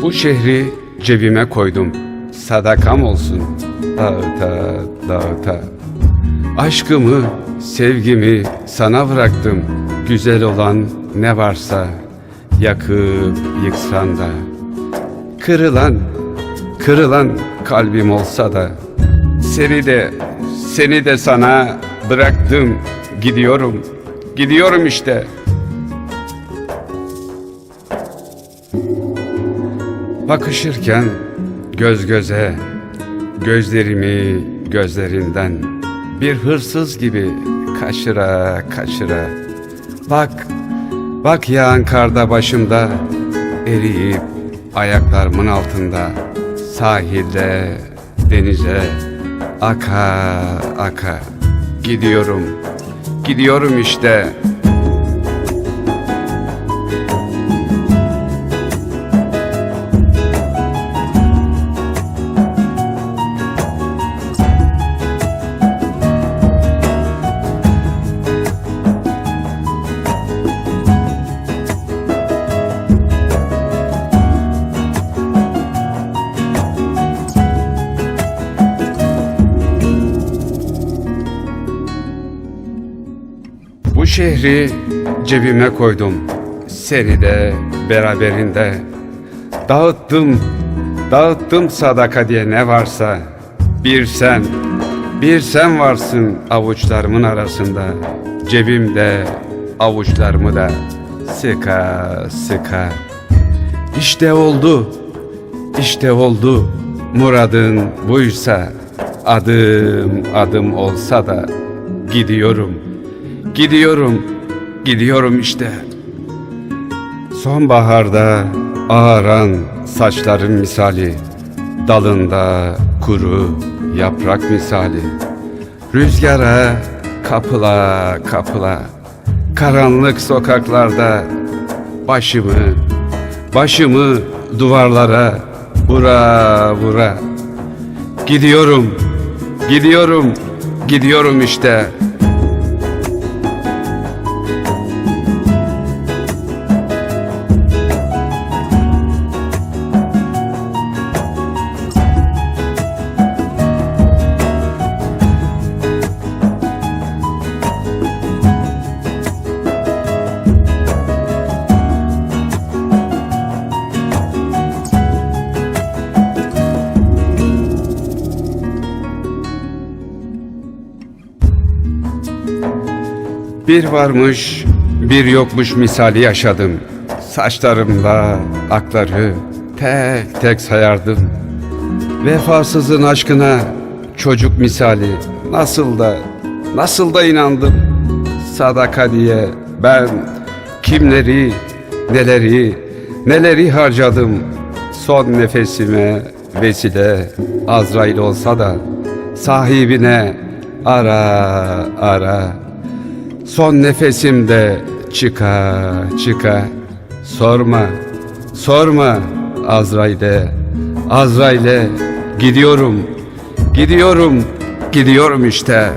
Bu şehri cebime koydum, sadakam olsun dağıta dağıta. Aşkımı, sevgimi sana bıraktım, güzel olan ne varsa yakıp yıksan da. Kırılan kalbim olsa da seni de sana bıraktım, gidiyorum işte. Bakışırken göz göze, gözlerimi gözlerinden bir hırsız gibi kaçıra kaçıra. Bak yağan karda başımda eriyip ayaklarımın altında sahilde, denize aka aka gidiyorum işte. Bu şehri cebime koydum, seni de beraberinde. Dağıttım sadaka diye ne varsa. Bir sen varsın avuçlarımın arasında. Cebimde avuçlarımı da sıka sıka. İşte oldu, muradın buysa. Adım olsa da gidiyorum işte. Sonbaharda ağaran saçların misali, dalında kuru yaprak misali. Rüzgara kapıla, karanlık sokaklarda başımı duvarlara vura. Gidiyorum işte. Bir varmış, bir yokmuş misali yaşadım. Saçlarımda akları tek tek sayardım. Vefasızın aşkına çocuk misali nasıl da inandım. Sadaka diye ben kimleri, neleri harcadım. Son nefesime vesile Azrail olsa da sahibine ara. Son nefesimde çıka sorma Azrail'e gidiyorum işte.